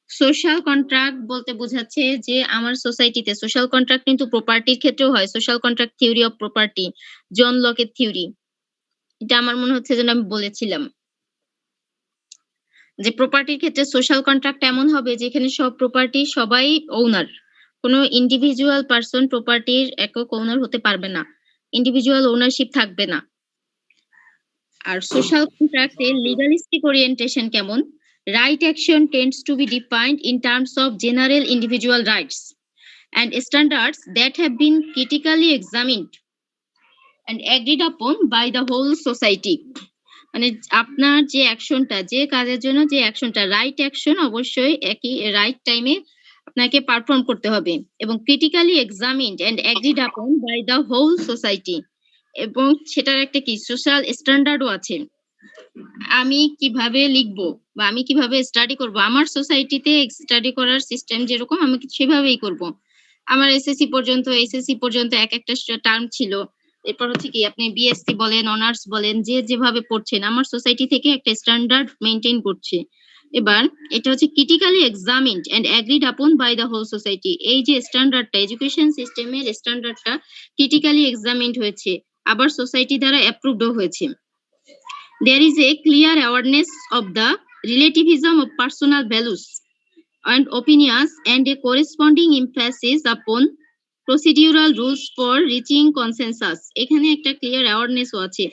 Social contract বলতে বোঝাচ্ছে যে আমার সোসাইটিতে সোশ্যাল কন্ট্রাক্ট কিন্তু প্রপার্টির ক্ষেত্রেও হয়। Social contract theory of property, John লকের থিওরি। এটা আমার মনে হচ্ছে যেন আমি বলেছিলাম। যে প্রপার্টির ক্ষেত্রে সোশ্যাল কন্ট্রাক্ট এমন হবে যেখানে সব প্রপার্টি সবাই ওনার। কোনো ইন্ডিভিজুয়াল পারসন প্রপার্টির একক ওনার হতে পারবে না। ইন্ডিভিজুয়াল ওনারশিপ থাকবে না। আর সোশ্যাল কন্ট্রাক্টে লিগালিস্টিক ওরিয়েন্টেশন কেমন? Right action tends to B defined in terms of general individual rights and standards that have been critically examined and agreed upon by the whole society. মানে আপনার যে অ্যাকশনটা, যে কাজের জন্য যে অ্যাকশনটা, রাইট অ্যাকশন অবশ্যই একই রাইট টাইমে আপনাকে পারফর্ম করতে হবে এবং ক্রিটিক্যালি এক্সামিনড অ্যান্ড এগ্রিড আপন বাই দ্য হোল সোসাইটি এবং সেটার একটা কি সোশ্যাল স্ট্যান্ডার্ডও আছে। আমি কিভাবে লিখবো বা আমি কিভাবে স্টাডি করব, আমার সোসাইটিতে স্টাডি করার সিস্টেম যেরকম আমি সেভাবেই করব। আমার এসএসসি পর্যন্ত এক একটা টার্ম ছিল। এরপর হচ্ছে কি আপনি বিএসসি বলেন, অনার্স বলেন, যে যেভাবে পড়ছেন আমার সোসাইটি থেকে একটা স্ট্যান্ডার্ড মেইনটেইন করছে। এবার এটা হচ্ছে ক্রিটিক্যালি এক্সামিনড এন্ড এগ্রিড আপন বাই দ্য হোল সোসাইটি। এই যে স্ট্যান্ডার্ডটা, এডুকেশন সিস্টেমের স্ট্যান্ডার্ডটা ক্রিটিক্যালি এক্সামিনড হয়েছে, আবার সোসাইটি দ্বারা অ্যাপ্রুভড হয়েছে। There is a clear awareness of the relativism of personal values and opinions and a corresponding emphasis upon procedural rules for reaching consensus. এখানে একটা clear অ্যাওয়ারনেসও আছে।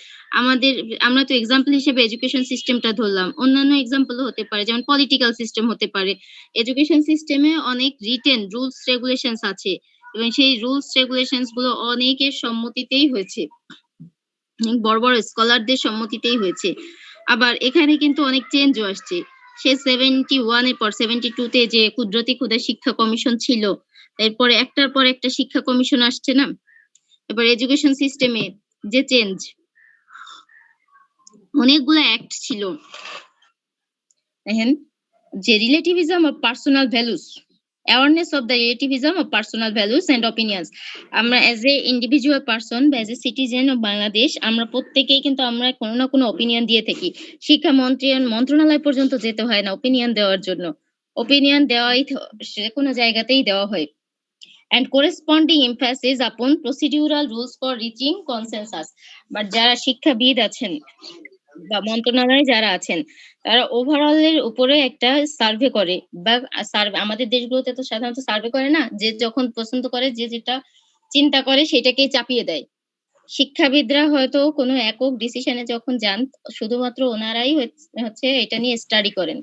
আমরা তো এক্সাম্পল হিসেবে এডুকেশন সিস্টেমটা ধরলাম, অন্যান্য এক্সাম্পলও হতে পারে, যেমন পলিটিক্যাল সিস্টেম হতে পারে। এডুকেশন সিস্টেমে অনেক রিটেন রুলস রেগুলেশনস আছে এবং সেই রুলস রেগুলেশনস গুলো অনেকের সম্মতিতেই হয়েছে, বড় বড় স্কলারদের সম্মতিতেই হয়েছে। আবার এখানে কিন্তু অনেক চেঞ্জও আসছে। সে 71 এর পর 72 তে যে কুদরতি ক্ষুদা শিক্ষা কমিশন ছিল, এরপরে একটার পর একটা শিক্ষা কমিশন আসছে না। এবার এডুকেশন সিস্টেমে যে চেঞ্জ, অনেকগুলো অ্যাক্ট ছিল। দেখেন যে relativism of personal values, awareness of the relativism of personal values and opinions. আমরা as a individual person বা as a citizen of Bangladesh, আমরা প্রত্যেকেই কিন্তু আমরা কোনো না কোনো opinion দিয়ে থাকি। শিক্ষা মন্ত্রণালয় পর্যন্ত যেতে হয় না opinion দেওয়ার জন্য। opinion দেওয়াই যে কোনো জায়গাতেই দেওয়া হয়। And corresponding emphasis upon procedural rules for reaching consensus. But যারা শিক্ষাবিদ আছেন বা মন্ত্রণালয়ে যারা আছেন, তারা ওভারঅল এর উপরে একটা সার্ভে করে বা আমাদের দেশগুলোতে তো সাধারণত সার্ভে করে না, যে যখন পছন্দ করে যে যেটা চিন্তা করে সেটাকেই চাপিয়ে দেয়। শিক্ষাবিদরা হয়তো কোনো একক ডিসিশনে যখন যান, শুধুমাত্র ওনারাই হচ্ছে এটা নিয়ে স্টাডি করেন।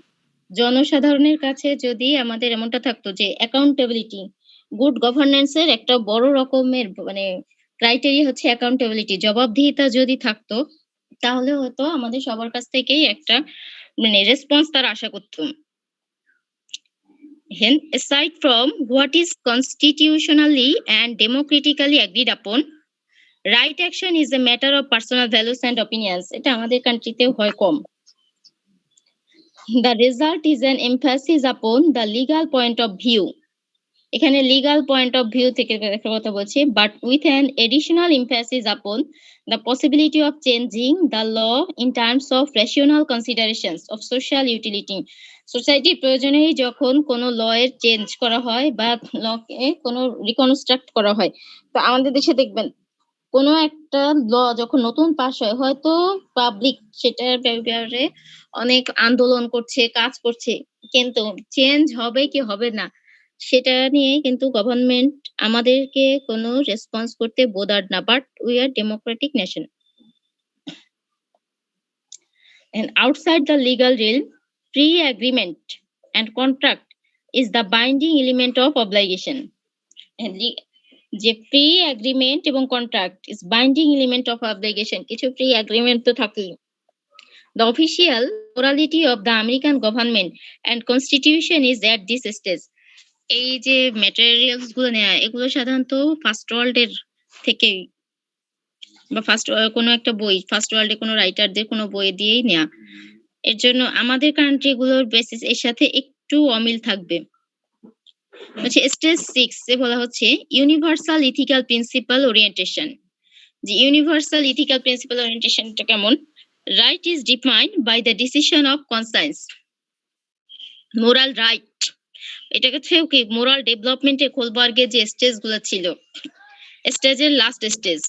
জনসাধারণের কাছে যদি আমাদের এমনটা থাকতো যে অ্যাকাউন্টেবিলিটি, গুড গভর্নেন্স এর একটা বড় রকমের মানে ক্রাইটেরিয়া হচ্ছে অ্যাকাউন্টেবিলিটি, জবাবদিহিতা যদি থাকতো, তাহলে হয়তো আমাদের সবার কাছ থেকেই একটা মানে রেসপন্স তারা আশা করত। Hence, aside from what is constitutionally and democratically agreed upon, right action is a matter of personal values and opinions. এটা আমাদের কান্ট্রিতেও হয় কম। The result is an emphasis upon the legal point of view. এখানে legal point of view থেকে একটা কথা বলছি, but with an additional emphasis upon the possibility of changing the law in terms of rational considerations of social utility. সোসাইটির প্রয়োজনেই যখন কোনো ল এর চেঞ্জ করা হয় বা লকে কোনো রিকনস্ট্রাক্ট করা হয়, তো আমাদের দেশে দেখবেন কোনো একটা ল যখন নতুন পাস হয়, হয়তো পাবলিক সেটার ব্যাপারে অনেক আন্দোলন করছে, কাজ করছে, কিন্তু চেঞ্জ হবে কি হবে না সেটা নিয়ে কিন্তু গভর্নমেন্ট আমাদেরকে কোনো রেসপন্স করতে বোদার না। But we are Democratic nation. And outside the legal realm, pre-agreement and contract is the binding element of obligation. And যে প্রি এগ্রিমেন্ট এবং contract is binding element of obligation, কিছু প্রি এগ্রিমেন্ট তো থাকেই। The official morality of the American government and constitution is at this stage. এই যে materials গুলো নেয়া, এগুলো সাধারণত ফার্স্ট ওয়ার্ল্ড এর থেকে বা কোনো একটা বই, ফার্স্ট ওয়ার্ল্ডে কোনো রাইটারদের কোনো বই দিয়েই নেয়া। এর জন্য আমাদের কান্ট্রি গুলোর বেসিস এর সাথে একটু অমিল থাকবে। হচ্ছে স্টেজ 6 এ বলা হচ্ছে ইউনিভার্সাল ইথিক্যাল প্রিন্সিপাল ওরিয়েন্টেশন। যে ইউনিভার্সাল ইথিক্যাল প্রিন্সিপাল ওরিয়েন্টেশনটা কেমন? Right is defined by the decision of conscience. Moral right এটাকে হচ্ছে কি মোরাল ডেভেলপমেন্টে কোলবার্গের যে স্টেজগুলো ছিল, স্টেজের last stage.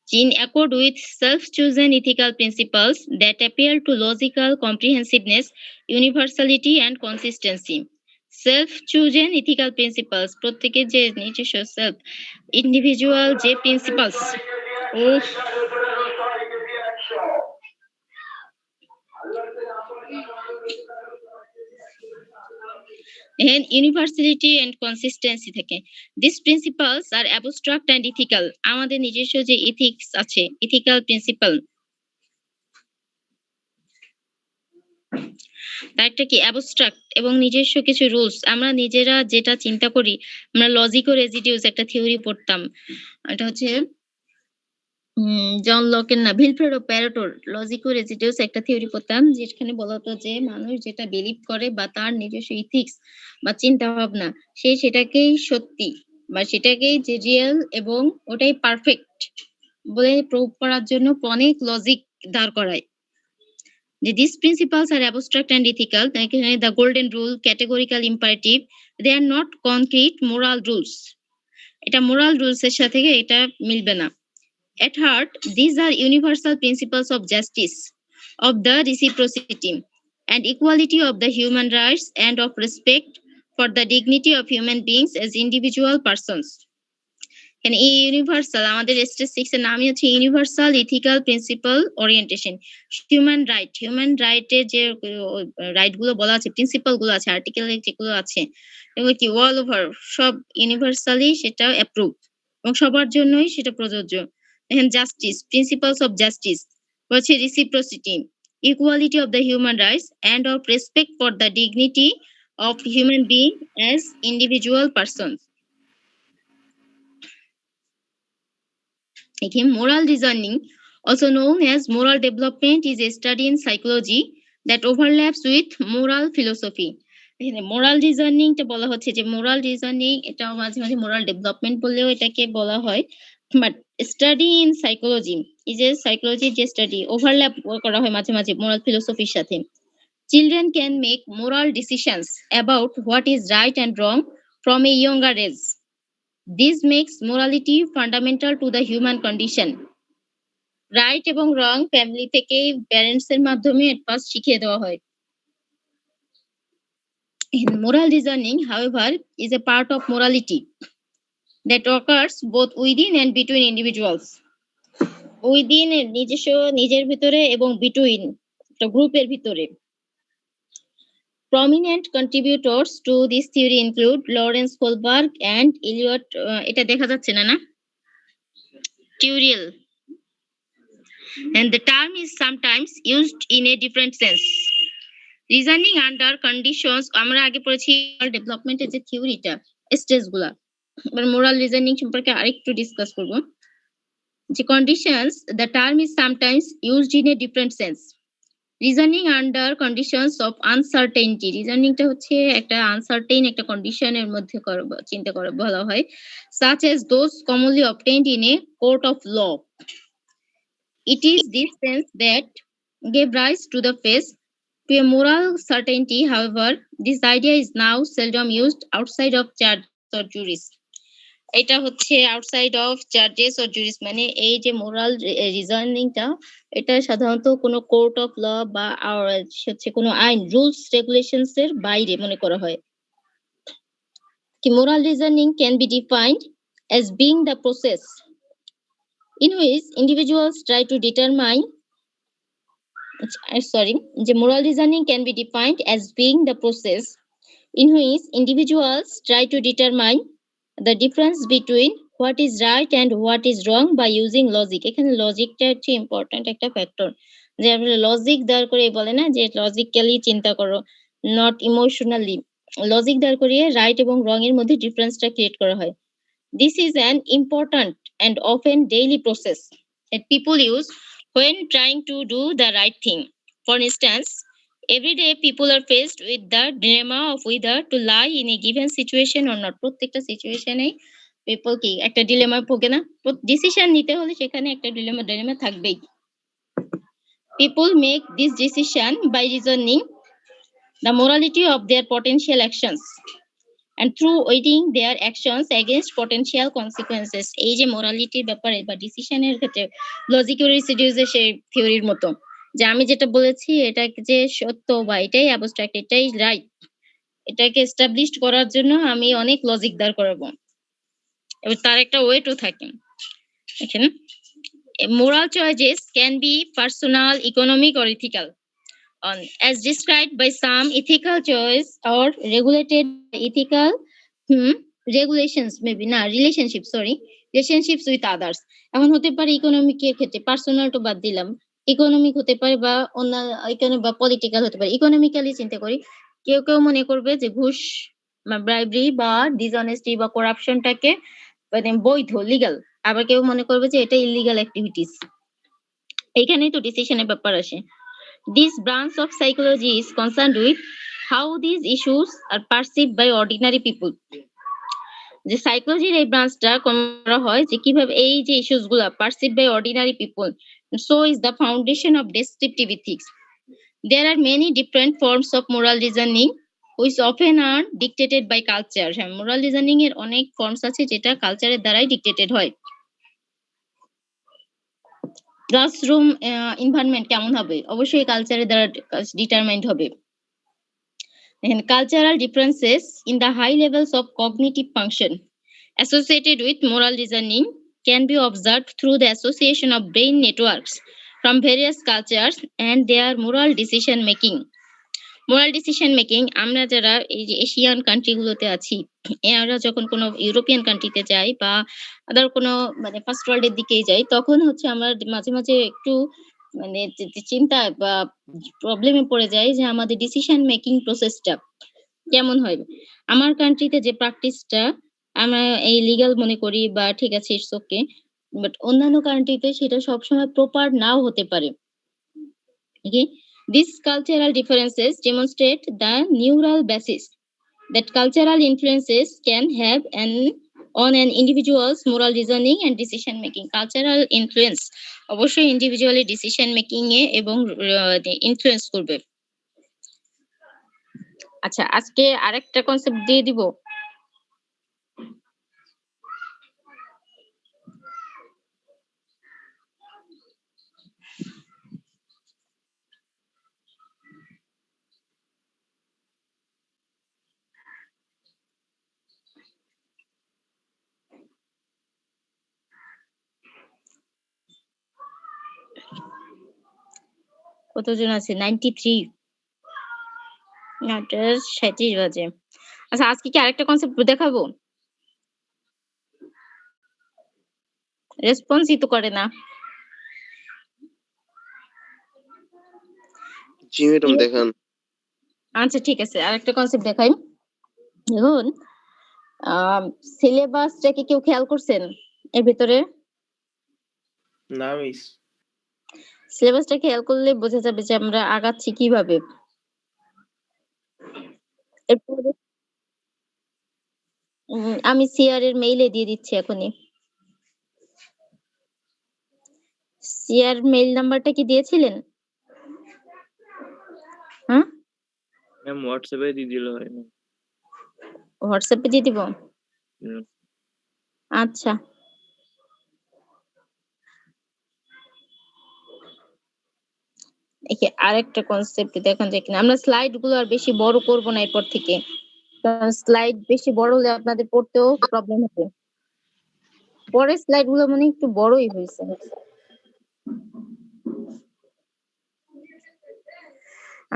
In accord with self-chosen ethical principles that appeal to logical comprehensiveness, universality and consistency. Self-chosen ethical principles প্রত্যেকের যে নিজস্ব সেলফ ইন্ডিভিজুয়াল যে principles and universality and consistency থেকে these principles are abstract and ethical আমাদের নিজস্ব যে ethics আছে ethical principle একটা কি অ্যাবস্ট্রাক্ট এবং নিজস্ব কিছু রুলস আমরা নিজেরা যেটা চিন্তা করি আমরা লজিক ও রেসিডিউস একটা থিওরি পড়তাম এটা হচ্ছে জন লকের না ভিলফ্রেডো প্যারেটোর লজিক ও রেসিডিউস একটা থিওরি পড়তাম যেখানে বলা হতো যে মানুষ যেটা বিলিভ করে বা তার নিজস্ব ইথিক্স বা চিন্তা ভাবনা সে সেটাকেই সত্যি বা সেটাকেই যে রিয়েল এবং ওটাই পারফেক্ট বলে প্রুভ করার জন্য অনেক লজিক দাঁড় করায় these principles are abstract and ethical the golden rule categorical imperative they are not concrete moral rules এটা moral rules এর সাথে এটা মিলবে না at heart these are universal principles of justice of the reciprocity and equality of the human rights and of respect for the dignity of human beings as individual persons এখানে universal আমাদের stage 6 এর নামই হচ্ছে universal ethical principle orientation human রাইটের যে right গুলো বলা আছে প্রিন্সিপাল গুলো আছে আর্টিকেলে যেগুলো আছে এগুলো কি অল ওভার সব ইউনিভার্সালি সেটা অ্যাপ্রুভ এবং সবার জন্যই সেটা প্রযোজ্য এখানে জাস্টিস প্রিন্সিপালস অফ জাস্টিস হচ্ছে reciprocity equality of the human rights and of respect for the dignity of human being as individual persons moral reasoning, also known as moral development, is a study in psychology that overlaps with moral philosophy. Moral reasoning টা বলা হচ্ছে যে moral reasoning এটা মাঝে মাঝে moral development বললেও এটাকে বলা হয় but study in psychology is a psychology যে স্টাডি ওভারল্যাপ করা হয় মাঝে মাঝে মোরাল ফিলোসফির সাথে children can make moral decisions about what is right and wrong from a younger age This makes morality fundamental to the human condition. Right এবং wrong family থেকে parents এর মাধ্যমে ফার্স্ট শিখিয়ে দেওয়া হয় moral reasoning however is a part of morality that occurs both within and between individuals within নিজস্ব নিজের ভিতরে এবং between একটা গ্রুপের ভিতরে prominent contributors to this theory include Lawrence Kohlberg and Eliot এটা দেখা যাচ্ছে না Turiel and the term is sometimes used in a different sense. Reasoning under conditions আমরা আগে পড়েছি ডেভেলপমেন্টের যে থিওরিটা স্টেজগুলা এবার মোরাল রিজনিং সম্পর্কে আরেকটু ডিসকাস করব যে conditions the term is sometimes used in a different sense. Reasoning under conditions of uncertainty রিজনিংটা হচ্ছে একটা আনসার্টেইন একটা কন্ডিশনের মধ্যে চিন্তা করে বলা হয় such as those commonly obtained in a court of law. It is this sense that gave rise to the phrase to a moral certainty. However, this idea is now seldom used outside of churches or juries. এটা হচ্ছে outside of charges or জুরিস মানে এই যে moral রিজনিংটা এটা সাধারণত কোনো court of law বা হচ্ছে কোনো আইন রুলস রেগুলেশনস এর বাইরে মনে করা হয় কি moral reasoning can be defined as being the process in which individuals try to determine the moral reasoning can be defined as being the process in which individuals try to determine the difference between what is right and what is wrong by using logic এখানে লজিকটা হচ্ছে important একটা factor যে আমরা logic দাঁড় করে বলে না যে লজিক্যালি চিন্তা করো নট ইমোশনালি লজিক দাঁড় করিয়ে রাইট এবং রং এর মধ্যে ডিফারেন্সটা ক্রিয়েট করা হয় This is an important and often daily process that people use when trying to do the right thing. For instance, every day people are faced with the dilemma of whether to lie in a given situation or not. প্রত্যেকটা সিচুয়েশনে people কি একটা dilemma ভোগে না decision নিতে হলে সেখানে একটা ডিলেমা থাকবেই People make this decision by reasoning the morality of their potential actions. and through weighing their actions against potential consequences. এই যে মোরালিটির ব্যাপারে বা ডিসিশনের ক্ষেত্রে লজিক্যাল রিসিডিউসের সেই থিওরির মতো যে আমি যেটা বলেছি এটা যে সত্য বা এটাই অ্যাবস্ট্রাক্ট, এটাই রাইট, এটাকে এস্টাবলিশড করার জন্য আমি অনেক লজিক দাঁড় করাবো। এবার তার একটা ওয়েটও থাকে। এখানে moral choices can be personal, economic or ethical. As described by some ethical choice or regulated by ethical regulations, maybe না relationships, relationships with others. এখন হতে পারে ইকোনমিক এর ক্ষেত্রে, পার্সোনাল তো বাদ দিলাম, ইকোনমিক হতে পারে বা অন্য ইকোনমিক বা পলিটিক্যাল হতে পারে। ইকোনমিক্যালি চিন্তা করি, কেউ কেউ মনে করবে যে ঘুষ বা ব্রাইব্রি বা ডিসঅনেস্টি বা করাপশনটাকে মানে বৈধ, লিগ্যাল, আবার কেউ মনে করবে যে এটা ইলিগ্যাল অ্যাক্টিভিটিস। এইখানেই তো ডিসিশনের ব্যাপার আসে। This branch of psychology is concerned with how these issues are perceived by ordinary people. যে সাইকোলজির এই ব্রাঞ্চটা করা হয় যে কিভাবে এই যে ইস্যুস গুলা perceive by ordinary people, so is the foundation of descriptive ethics. There are many different forms of moral reasoning which often are dictated by culture. হ্যাঁ, moral reasoning এর অনেক ফর্মস আছে যেটা কালচারের দ্বারাই ডিক্টেটেড হয়। ক্লাসরুম এনভায়রনমেন্ট কেমন হবে, অবশ্যই কালচারের দ্বারা ডিটারমাইন্ড হবে। And cultural differences in the high levels of cognitive function associated with moral reasoning can be observed through the association of brain networks from various cultures and their moral decision making. Moral decision making, আমরা যারা এই যে Asian country গুলোতে আছি, এরা যখন কোনো European কান্ট্রিতে যাই বা আদার কোনো মানে ফার্স্ট ওয়ার্ল্ডের দিকেই যাই, তখন হচ্ছে আমরা মাঝে মাঝে একটু মানে চিন্তা বা প্রবলেমে পড়ে যাই যে আমাদের ডিসিশন মেকিং প্রসেসটা কেমন হয়। আমার কান্ট্রিতে যে প্র্যাকটিসটা আমরা এই লিগ্যাল মনে করি বা ঠিক আছে ইটস ওকে, বাট অন্যান্য কান্ট্রিতে সেটা সবসময় প্রপার নাও হতে পারে। Okay? These cultural differences demonstrate the neural basis that cultural influences can have on an individual's moral reasoning and decision making. Cultural influence অবশ্যই individually decision making এ এবং influence করবে। আচ্ছা, আজকে আরেকটা কনসেপ্ট দিয়ে দিব। কতজন আছে? 93 না, 37 বাজে। আচ্ছা, আজকে কি আরেকটা কনসেপ্ট দেখাবো? রেসপন্সই তো করে না। জি ম্যাডাম, দেখান। আচ্ছা ঠিক আছে, আরেকটা কনসেপ্ট দেখাই। দেখুন, সিলেবাসটা কি কেউ খেয়াল করছেন এর ভিতরে? না মিস। সিলেবাসটা খেয়াল করলে বোঝা যাবে যে আমরা আগাচ্ছি কিভাবে। এরপরে আমি সিআর এর মেইলে দিয়ে দিচ্ছি এখনই। সিআর মেইল নাম্বারটা কি দিয়েছিলেন? হ্যাঁ ম্যাম, হোয়াটসঅ্যাপে দিয়ে দিলে হয় না? হোয়াটসঅ্যাপে দিয়ে দিব। হুম। আচ্ছা, দেখি আরেকটা কনসেপ্ট দেখেন যে কিনা। আমরা স্লাইড গুলো আর বেশি বড় করব না এরপর থেকে, কারণ স্লাইড বেশি বড় হলে আপনাদের পড়তেও প্রবলেম হবে। পরের স্লাইড গুলো মানে একটু বড়ই হয়েছে।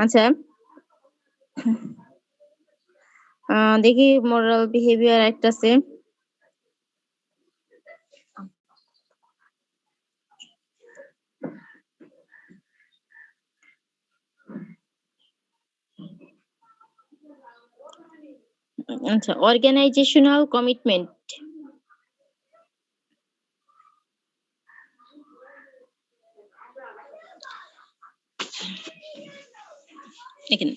আচ্ছা, দেখি মোরাল বিহেভিয়ার একটা আছে। আচ্ছা, অর্গানাইজেশনাল কমিটমেন্ট। দেখেন,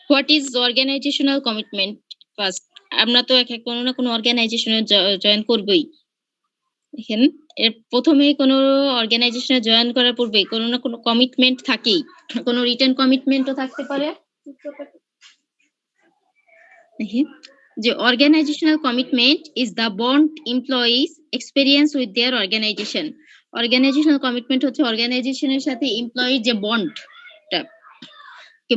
what is organisational commitment? First, আমরা তো কোনো না কোনো অর্গানাইজেশনে জয়েন করবই। দেখেন, এর প্রথমেই কোনো অর্গানাইজেশনে জয়েন করার পূর্বে কোনো না কোনো কমিটমেন্ট থাকেই। কোনো রিটেন কমিটমেন্টও থাকতে পারে। দেখি, The organizational commitment is the bond employees experience with their organization. Organizational commitment হচ্ছে অর্গানাইজেশনের সাথে এমপ্লয়ির যে বন্ডটা।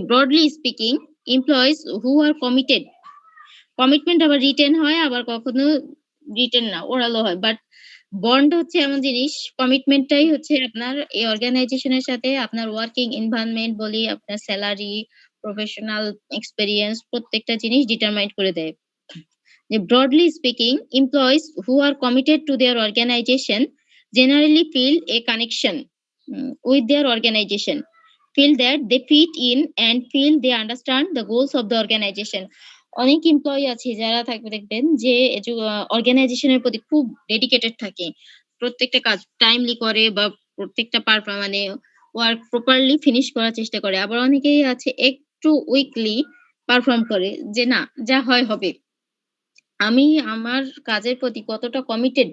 Broadly speaking, employees who are committed, commitment আবার রিটেন হয়, আবার কখনো রিটেন না, ওরালও হয়। বাট বন্ড হচ্ছে এমন জিনিস, কমিটমেন্টটাই হচ্ছে আপনার এই অর্গানাইজেশনের সাথে আপনার ওয়ার্কিং এনভায়রনমেন্ট বলি, আপনার স্যালারি, প্রফেশনাল এক্সপেরিয়েন্স প্রত্যেকটা জিনিস ডিটারমাইন করে দেয়। Broadly speaking, employees who are committed to their organization generally feel a connection with their organization, feel that they fit in and feel they understand the goals of the organization. অনেক employee আছে যারা থাকবে দেখবেন যে অর্গানাইজেশনের প্রতি খুব dedicated থাকে, প্রত্যেকটা কাজ টাইমলি করে বা প্রত্যেকটা মানে ওয়ার্ক প্রপারলি ফিনিশ করার চেষ্টা করে। আবার অনেকেই আছে একটু উইকলি পারফর্ম করে যে না যা হয় হবে। আমি আমার কাজের প্রতি কতটা কমিটেড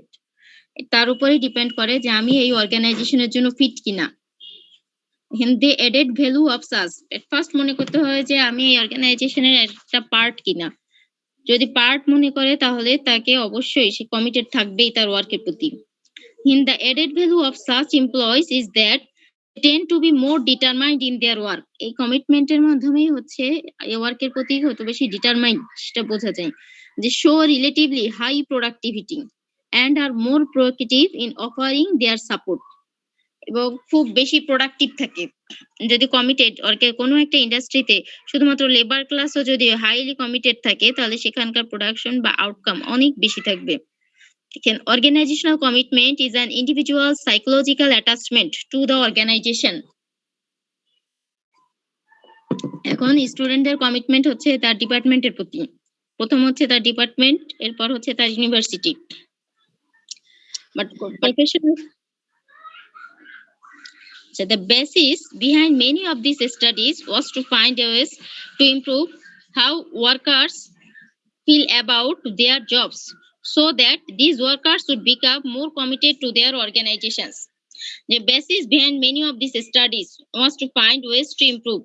তার উপরেই ডিপেন্ড করে যে আমি এই অর্গানাইজেশনের জন্য ফিট কিনা। the added value of such, at first মনে করতে হয় যে আমি এই অর্গানাইজেশনের একটা পার্ট কিনা। যদি পার্ট মনে করে তাহলে তাকে অবশ্যই সে কমিটেড থাকবেই তার ওয়ার্কের প্রতি। The added value of such employees is that they tend to be more determined in their work. এই কমিটমেন্টের মাধ্যমেই হচ্ছে এই ওয়ার্কের প্রতি হয়তো বেশি ডিটারমাইন্ড সেটা বোঝা যায়। যে show relatively high productivity and are more proactive in offering their support. এবং খুব বেশি প্রোডাক্টিভ থাকে। যদি কমিটেড কোনো একটা ইন্ডাস্ট্রিতে শুধুমাত্র লেবার ক্লাসও যদি হাইলি কমিটেড থাকে তাহলে সেখানকার প্রোডাকশন বা আউটকাম অনেক বেশি থাকবে। দেখেন, organizational commitment is an individual psychological attachment to the organization. এখন স্টুডেন্টদের কমিটমেন্ট হচ্ছে তার ডিপার্টমেন্টের প্রতি। প্রথম হচ্ছে তার ডিপার্টমেন্ট, এরপর হচ্ছে তার university. But professional So the basis behind many of these studies was to find ways to improve how workers feel about their jobs so that these workers would become more committed to their organizations. The basis behind many of these studies was to find ways to improve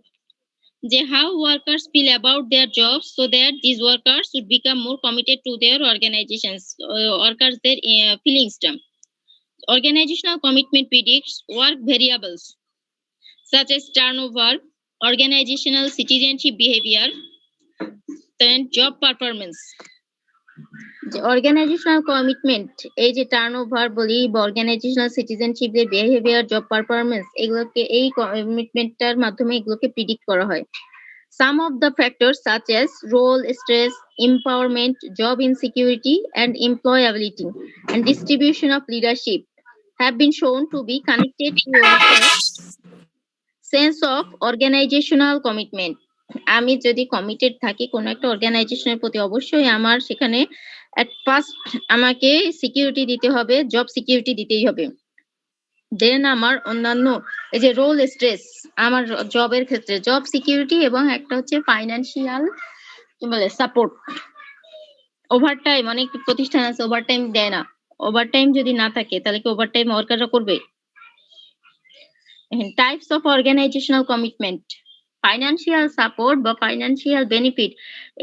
how workers feel about their jobs so that these workers would become more committed to their organizations. Workers their feelings term. Organizational commitment predicts work variables such as turnover, organizational citizenship behavior, and job performance. যে organisational commitment, এই যে turnover বলি বা organisational citizenship এর behaviour, job performance, এগুলোকে এই কমিটমেন্টটার মাধ্যমে এগুলোকে প্রিডিক্ট করা হয়। Some of the factors such as role, stress, empowerment, job insecurity, and employability and distribution of leadership have been shown to be connected to workers' sense of organizational commitment. আমি যদি committed থাকি কোনো একটা অর্গানাইজেশনের প্রতি, অবশ্যই আমার সেখানে এট ফার্স্ট আমাকে সিকিউরিটি দিতে হবে, জব সিকিউরিটি দিতেই হবে। দেন আমার অন্যান্য এই যে রোল স্ট্রেস, আমার জবের ক্ষেত্রে জব সিকিউরিটি, এবং একটা হচ্ছে ফাইন্যান্সিয়াল কি বলে সাপোর্ট। ওভারটাইম, অনেক প্রতিষ্ঠান আছে ওভারটাইম দেয় না। ওভারটাইম যদি না থাকে তাহলে কি ওভারটাইম ওয়ার্কাররা করবে? Types of organisational commitment, financial support বা ফাইন্যান্সিয়াল বেনিফিট,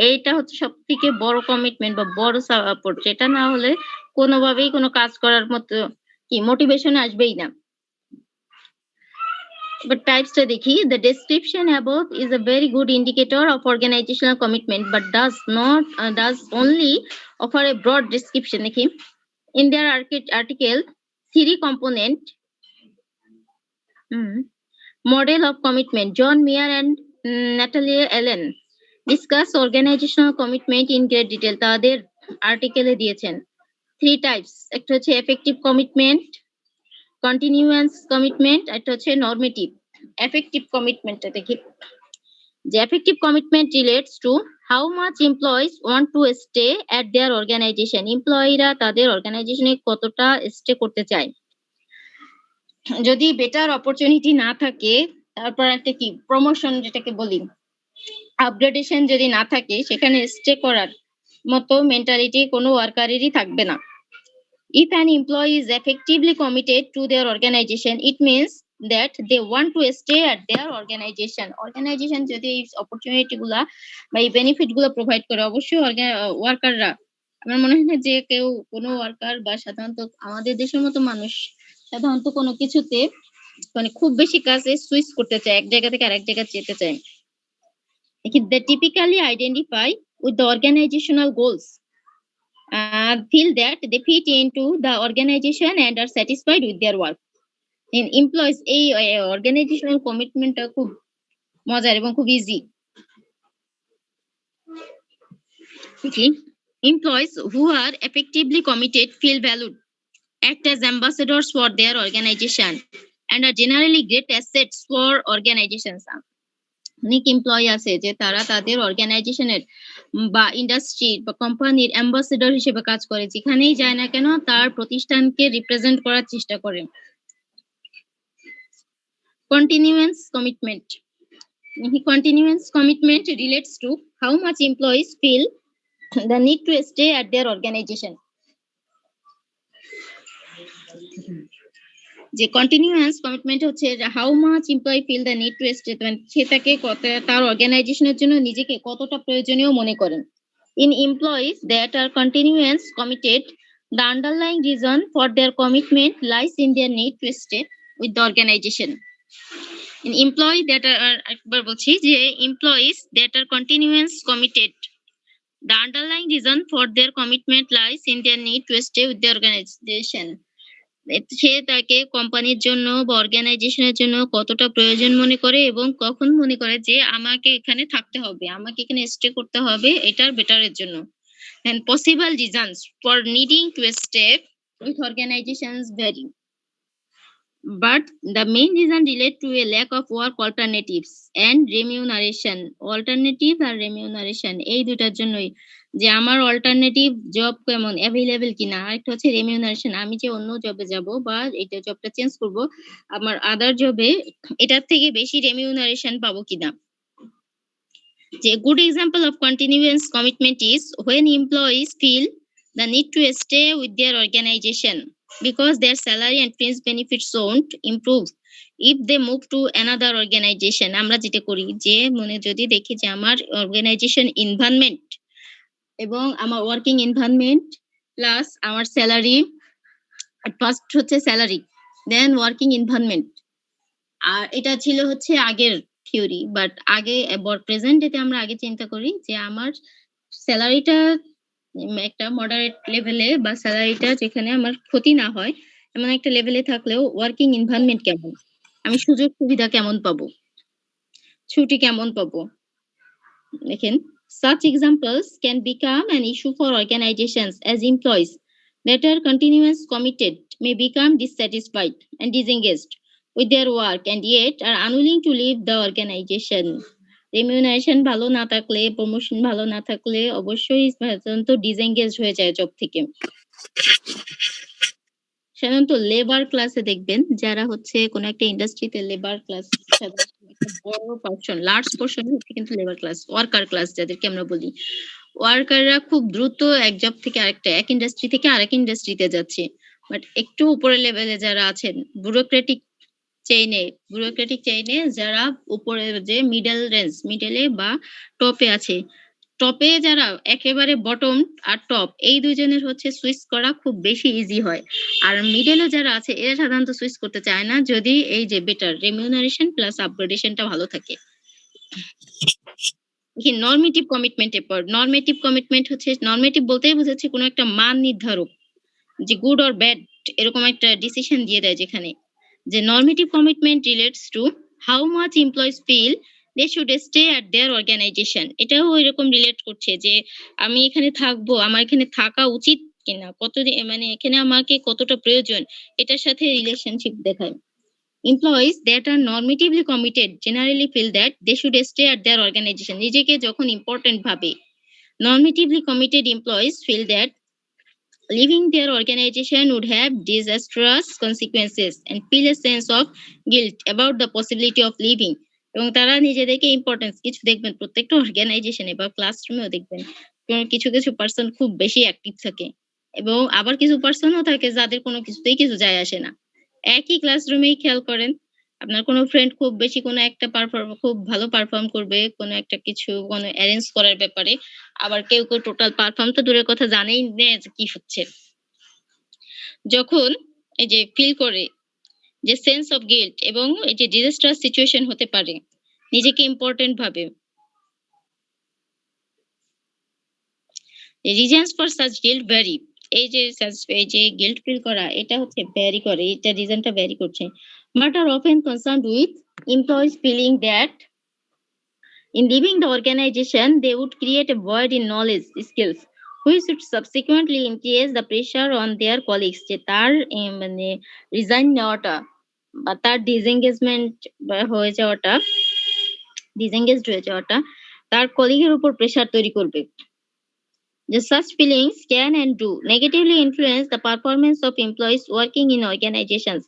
এইটা হচ্ছে সব থেকে বড় কমিটমেন্ট বা বড় সাপোর্ট, যেটা না হলে কোনোভাবেই কোনো কাজ করার মতো কি মোটিভেশন আসবেই না। But typesটা দেখি, the description above is a very good indicator of organizational commitment but does only offer a broad description. দেখি, in their article, three component model of commitment, John Mayer and Natalie Allen discuss organizational commitment in great detail. তাদের আর্টিকেলে দিয়েছেন three types, একটা হচ্ছে effective commitment, continuance commitment, একটা হচ্ছে normative। effective commitment দেখি, the effective commitment relates to how much employees want to stay at their organization. এমপ্লয়িরা তাদের অর্গানাইজেশনে কতটা স্টে করতে চায়। যদি বেটার অপরচুনিটি না থাকে, তারপর একটা কি প্রমোশন যেটাকে বলি, আপগ্রেডেশন যদি না থাকে, সেখানে স্টে করার মতো মেন্টালিটি কোনো ওয়ার্কারেরই থাকবে না। If an employee is effectively committed to their organization, it means that they want to stay at their organization যদি এই অপরচুনিটি গুলা বা এই বেনিফিট গুলো প্রোভাইড করে অবশ্যই ওয়ার্কাররা আমার মনে হয় না যে কেউ কোনো ওয়ার্কার বা সাধারণত আমাদের দেশের মতো মানুষ সাধারণত কোনো কিছুতে মানে খুব বেশি কাজে সুইচ করতে চায়, এক জায়গা থেকে আরেক জায়গায় যেতে চায়। They typically identify with the organizational goals, feel that they fit into the organization and are satisfied with their work. In employees এই organizational commitmentটা খুব মজার এবং খুব easy. Okay. Employees who are effectively committed feel valued, act as ambassadors for their organization, and are generally great assets for organizations. অনেক employee আছে যে তারা তাদের অর্গানাইজেশনের বা ইন্ডাস্ট্রির বা কোম্পানির অ্যাম্বাসেডর হিসেবে কাজ করে, যেখানেই যায় না কেন তার প্রতিষ্ঠানকে রিপ্রেজেন্ট করার চেষ্টা করে। Continuance commitment. Continuance commitment relates to how much employees feel the need to stay at their organization. যে কন্টিনিউয়াস কমিটমেন্ট হচ্ছে how much employee feel the need to stay, সে তাকে তার অর্গানাইজেশনের জন্য নিজেকে কতটা প্রয়োজনীয় মনে করেন। In employees that are continuous committed, the underlying reason for their commitment lies in their need to stay with the organization. In employee that are, একবার বলছি যে employees that are continuous committed, the underlying reason for their commitment lies in their need to stay with the organization. সে তাকে কোম্পানির জন্য বা অর্গানাইজেশনের জন্য কতটা প্রয়োজন মনে করে এবং কখন মনে করে যে আমাকে এখানে থাকতে হবে, আমাকে এখানে স্টে করতে হবে এটার বেটারের জন্য। And possible reasons for needing to stay with organizations vary, but the main reason relate to a lack of work alternatives and remuneration. Alternative R remuneration এই দুটার জন্যই, যে আমার অল্টারনেটিভ জব কেমন অ্যাভেলেবল কিনা, আরেকটা হচ্ছে রেমিউনারেশন, আমি যে অন্য জবে যাব বা এটা জবটা চেঞ্জ করব আমার আদার জবে এটার থেকে বেশি রেমিউনারেশন পাবো কিনা। A good example of continuous commitment is when employees feel the need to stay with their organization because their salary and fringe benefits won't improve if they move to another organization. আমরা যেটা করি যে মনে যদি দেখি যে আমার organisation environment এবং আমার ওয়ার্কিং এনভায়রনমেন্ট প্লাস আমার স্যালারি, ফার্স্ট হচ্ছে স্যালারি দেন ওয়ার্কিং এনভায়রনমেন্ট, আর এটা ছিল হচ্ছে আগের থিওরি, বাট আগে প্রেজেন্ট ডেতে আমরা আগে চিন্তা করি যে আমার স্যালারিটা একটা মডারেট লেভেলে বা স্যালারিটা যেখানে আমার ক্ষতি না হয় এমন একটা লেভেলে থাকলেও ওয়ার্কিং এনভায়রনমেন্ট কেমন, আমি সুযোগ সুবিধা কেমন পাবো, ছুটি কেমন পাবো। দেখেন such examples can become an issue for organizations as employees that are continuous committed may become dissatisfied and disengaged with their work and yet are unwilling to leave the organization. Remuneration ভালো না থাকলে, promotion ভালো না থাকলে অবশ্যই সাধারণত ডিসএঙ্গেজ হয়ে যায় জব থেকে। সাধারণত লেবার ক্লাসে দেখবেন যারা হচ্ছে কোনো একটা ইন্ডাস্ট্রিতে লেবার ক্লাস, সাধারণত একটা বড় পোরশন, লার্জ পোরশন হচ্ছে কিন্তু লেবার ক্লাস, ওয়ার্কার ক্লাস যাদেরকে আমরা বলি। ওয়ার্কাররা খুব দ্রুত এক জব থেকে আরেকটা, এক ইন্ডাস্ট্রি থেকে আরেক ইন্ডাস্ট্রিতে যাচ্ছে। বাট একটু উপরের লেভেলে যারা আছেন ব্যুরোক্রেটিক চেইনে যারা উপরে যে মিডল রেঞ্জ, মিডলে বা টপে আছে, টপে যারা একেবারে বটম আর টপ এই দুইজনের হচ্ছে সুইচ করা খুব বেশি ইজি হয়। আর মিডলে যারা আছে এরা সাধারণত সুইচ করতে চায় না যদি এই যে বেটার রেমিউনারেশন প্লাস আপগ্রেডেশনটা ভালো থাকে। নরমেটিভ কমিটমেন্টের পর, নরমেটিভ কমিটমেন্ট হচ্ছে, নরমেটিভ বলতেই বোঝাচ্ছে কোনো একটা মান নির্ধারক, যে গুড অর ব্যাড এরকম একটা ডিসিশন দিয়ে দেয়, যেখানে যে normative commitment relates to how much employees feel they should stay at their organization. এটাও এরকম রিলেট করছে যে আমি এখানে থাকবো, আমার এখানে থাকা উচিত কিনা, মানে এখানে আমাকে কতটা প্রয়োজন, এটার সাথে রিলেশনশিপ দেখায়। Employees that are normatively committed generally feel that they should stay at their organization. নিজেকে যখন ইম্পর্টেন্ট ভাবে, normatively committed employees feel that leaving their organization would have disastrous consequences and feel a sense of guilt about the possibility of leaving. এবং তারা নিজেদেরকে importance কিছু দেখবেন প্রত্যেকটা অর্গানাইজেশনে বা ক্লাসরুমেও দেখবেন কিছু কিছু পার্সন খুব বেশি অ্যাক্টিভ থাকে এবং আবার কিছু পার্সনও থাকে যাদের কোনো কিছুতেই কিছু যায় আসে না। একই ক্লাসরুমেই খেয়াল করেন আপনার কোনো ফ্রেন্ড খুব বেশি কোনো একটা খুব ভালো পারফর্ম করবে কোনো একটা কিছু কোনো অ্যারেঞ্জ করার ব্যাপারে। আবার কেউ টোটাল পারফর্ম তো দূরের কথা জানেই না যে কি হচ্ছে। যখন এই যে ফিল করে যে সেন্স অফ গিল্ট এবং এই যে ডিজাস্টার সিচুয়েশন হতে পারে, নিজেকে ইম্পোর্টেন্ট ভাবে। Reasons for such guilt vary. এই যে গিল্ট ফিল করা এটা হচ্ছে ভ্যারি করে। এটা রিজনটা ভ্যারি করছে। But are often concerned with employees feeling that in leaving the organization they would create a void in knowledge skills which would subsequently increase the pressure on their colleagues যে তার মানে resign নেওয়াটা বা তার ডিসএঙ্গেজড হয়ে যাওয়াটা তার কলিগের উপর প্রেশার তৈরি করবে। The such feelings can and do negatively influence the performance of employees working in organizations.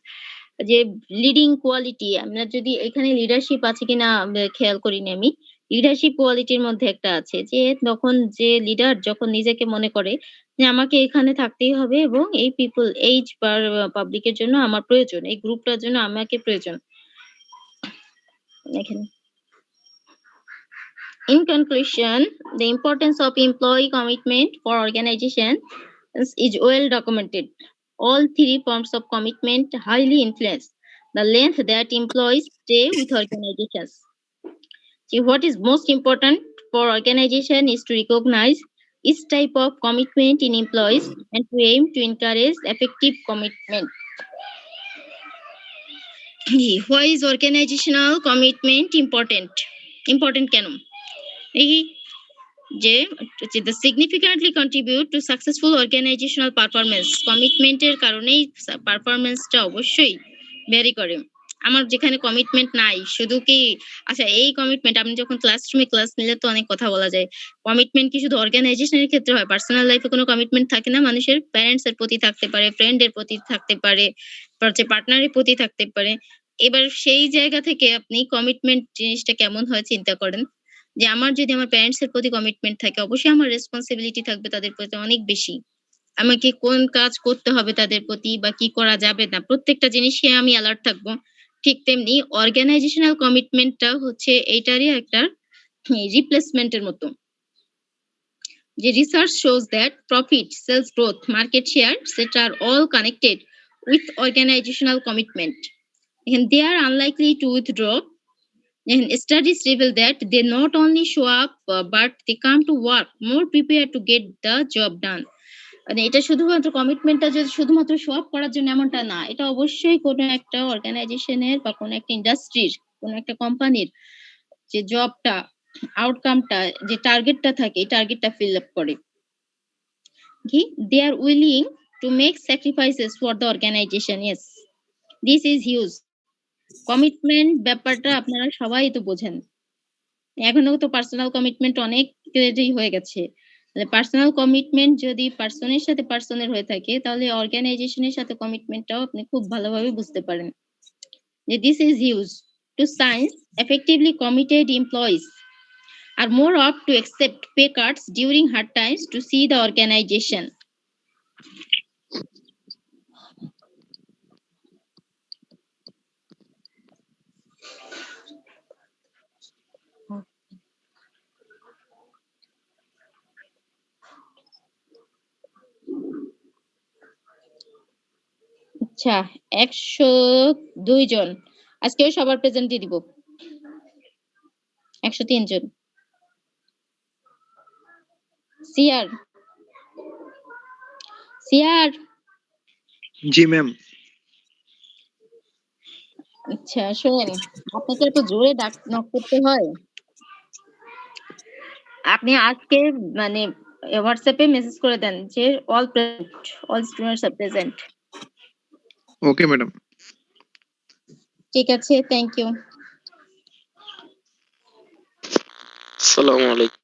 যে লিডিং কোয়ালিটি আমরা যদি এখানে লিডারশিপ আছে কিনা খেয়াল করিনি আমি। লিডারশিপ কোয়ালিটির মধ্যে একটা আছে যে তখন যে লিডার যখন নিজেকে মনে করে যে আমাকে এখানে থাকতেই হবে এবং এই পাবলিকের জন্য আমার প্রয়োজন, এই গ্রুপটার জন্য আমাকে প্রয়োজন। এখানে In conclusion, the importance of employee commitment for organization is well documented. All three forms of commitment highly influence the length that employees stay with organizations. See, what is most important for organization is to recognize each type of commitment in employees and to aim to encourage effective commitment. Why is organizational commitment important? Important কেন? এই যে the significantly contribute to successful organizational performance. কমিটমেন্টের কারণেই পারফরম্যান্সটা অবশ্যই vary করে। আমার যেখানে commitment নাই শুধু কি আচ্ছা এই কমিটমেন্ট আপনি যখন ক্লাসরুমে ক্লাস নিলে তো অনেক কথা বলা যায়। কমিটমেন্ট কি শুধু অর্গানাইজেশনের ক্ষেত্রে হয়? পার্সোনাল লাইফে কোনো কমিটমেন্ট থাকে না? মানুষের প্যারেন্টস এর প্রতি থাকতে পারে, ফ্রেন্ড এর প্রতি থাকতে পারে, পার্টনারের প্রতি থাকতে পারে। এবার সেই জায়গা থেকে আপনি কমিটমেন্ট জিনিসটা কেমন হয় চিন্তা করেন। যে আমার যদি আমার প্যারেন্টস এর প্রতি কমিটমেন্ট থাকে অবশ্যই আমার রেসপন্সিবিলিটি থাকবে তাদের প্রতি অনেক বেশি। আমাকে কোন কাজ করতে হবে তাদের প্রতি বা কি করা যাবে না প্রত্যেকটা জিনিসে আমি অ্যালার্ট থাকবো। ঠিক তেমনি অর্গানাইজেশনাল কমিটমেন্টটা হচ্ছে এইটারই একটা রিপ্লেসমেন্টের মতো। যে research shows that profit, sales growth, market share, etc. are all connected with organizational commitment. And they are unlikely to withdraw. And studies reveal that they not only show up but they come to work more prepared to get the job done. মানে এটা শুধুমাত্র কমিটমেন্টটা যে শুধুমাত্র show up করার জন্য এমনটা না। এটা অবশ্যই কোনো একটা অর্গানাইজেশনের বা কোনো একটা ইন্ডাস্ট্রির, কোনো একটা কোম্পানির যে জবটা, আউটকামটা যে টার্গেটটা থাকে এই টার্গেটটা ফিল আপ করে। কি? They are willing to make sacrifices for the organization. Yes, this is huge. Commitment ব্যাপারটা আপনারা সবাই তো বোঝেন। এখনো তো পার্সোনাল কমিটমেন্ট অনেক হয়ে গেছে। পার্সোনাল কমিটমেন্ট যদি পার্সনের সাথে পার্সনের হয়ে থাকে তাহলে অর্গানাইজেশনের সাথে কমিটমেন্টটাও আপনি খুব ভালোভাবে বুঝতে পারেন। যে this is huge. To science, effectively committed employees are more apt to accept pay cuts during hard times to see the organization. আচ্ছা ১০২ জন। আজকেও সবার প্রেজেন্ট দিয়ে দিব। ১০৩ জন। সিয়ার। সিয়ার। জি ম্যাম। আচ্ছা শোনেন, আপনাকে এত জোরে নক করতে হয়? আপনি আজকে মানে WhatsApp এ মেসেজ করে দেন যে all students are present. Okay madam. ঠিক আছে, থ্যাংক ইউ। আসসালামু আলাইকুম।